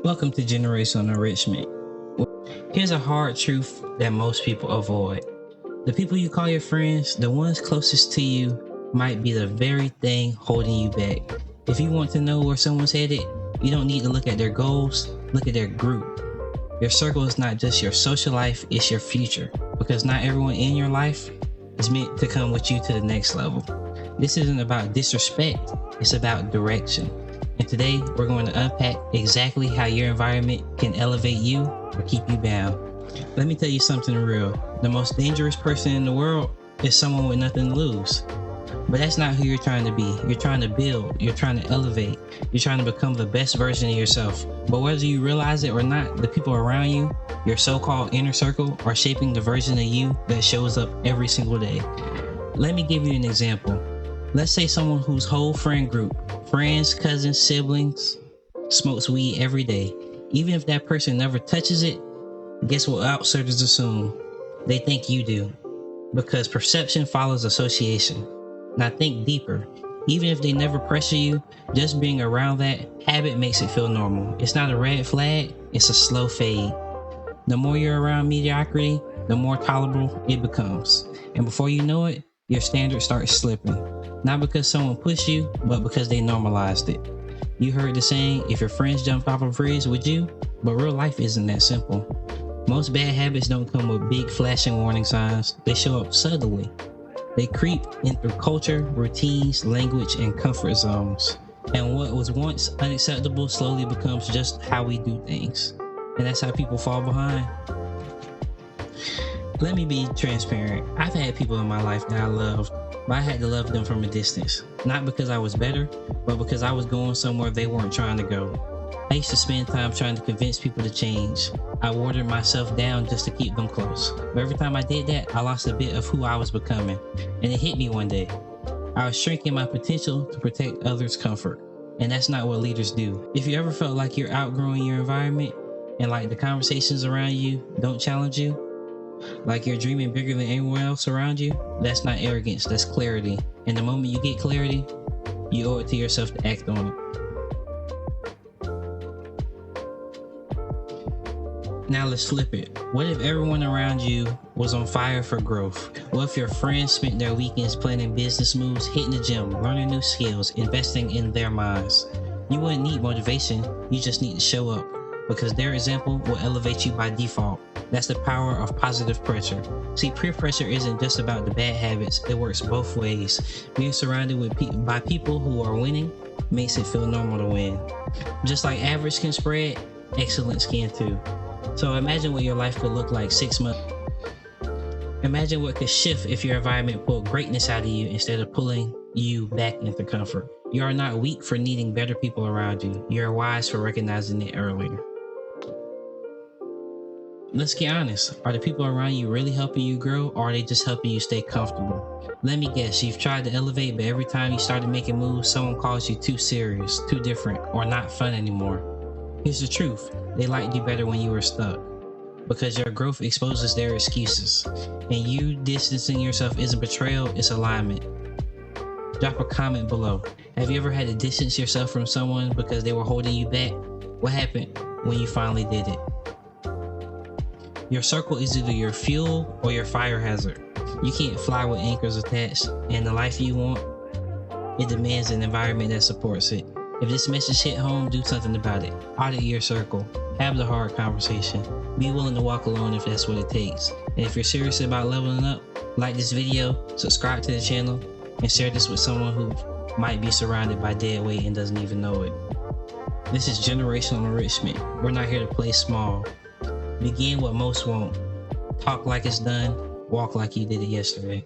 Welcome to Generational Enrichment. Here's a hard truth that most people avoid. The people you call your friends, the ones closest to you, might be the very thing holding you back. If you want to know where someone's headed, you don't need to look at their goals, look at their group. Your circle is not just your social life, it's your future. Because not everyone in your life is meant to come with you to the next level. This isn't about disrespect, it's about direction. And today, we're going to unpack exactly how your environment can elevate you or keep you bound. Let me tell you something real. The most dangerous person in the world is someone with nothing to lose. But that's not who you're trying to be. You're trying to build. You're trying to elevate. You're trying to become the best version of yourself. But whether you realize it or not, the people around you, your so-called inner circle, are shaping the version of you that shows up every single day. Let me give you an example. Let's say someone whose whole friend group, friends, cousins, siblings, smokes weed every day. Even if that person never touches it, guess what outsiders assume? They think you do. Because perception follows association. Now think deeper. Even if they never pressure you, just being around that habit makes it feel normal. It's not a red flag, it's a slow fade. The more you're around mediocrity, the more tolerable it becomes. And before you know it, your standards start slipping. Not because someone pushed you, but because they normalized it. You heard the saying, if your friends jumped off a bridge, would you? But real life isn't that simple. Most bad habits don't come with big flashing warning signs. They show up subtly. They creep in through culture, routines, language, and comfort zones. And what was once unacceptable slowly becomes just how we do things. And that's how people fall behind. Let me be transparent. I've had people in my life that I loved, but I had to love them from a distance. Not because I was better, but because I was going somewhere they weren't trying to go. I used to spend time trying to convince people to change. I watered myself down just to keep them close. But every time I did that, I lost a bit of who I was becoming. And it hit me one day. I was shrinking my potential to protect others' comfort. And that's not what leaders do. If you ever felt like you're outgrowing your environment and like the conversations around you don't challenge you, like you're dreaming bigger than anyone else around you, that's not arrogance, that's clarity. And the moment you get clarity, you owe it to yourself to act on it. Now let's flip it. What if everyone around you was on fire for growth? What if your friends spent their weekends planning business moves, hitting the gym, learning new skills, investing in their minds? You wouldn't need motivation, you just need to show up. Because their example will elevate you by default. That's the power of positive pressure. See, peer pressure isn't just about the bad habits, it works both ways. Being surrounded by people who are winning makes it feel normal to win. Just like average can spread, excellence can too. So imagine what your life could look like 6 months. Imagine what could shift if your environment pulled greatness out of you instead of pulling you back into comfort. You are not weak for needing better people around you. You are wise for recognizing it earlier. Let's get honest. Are the people around you really helping you grow, or are they just helping you stay comfortable? Let me guess, you've tried to elevate, but every time you started making moves, someone calls you too serious, too different, or not fun anymore. Here's the truth. They liked you better when you were stuck. Because your growth exposes their excuses. And you distancing yourself isn't betrayal, it's alignment. Drop a comment below. Have you ever had to distance yourself from someone because they were holding you back? What happened when you finally did it? Your circle is either your fuel or your fire hazard. You can't fly with anchors attached, and the life you want, it demands an environment that supports it. If this message hit home, do something about it. Audit your circle. Have the hard conversation. Be willing to walk alone if that's what it takes. And if you're serious about leveling up, like this video, subscribe to the channel, and share this with someone who might be surrounded by dead weight and doesn't even know it. This is Generational Enrichment. We're not here to play small. Begin what most won't. Talk like it's done. Walk like you did it yesterday.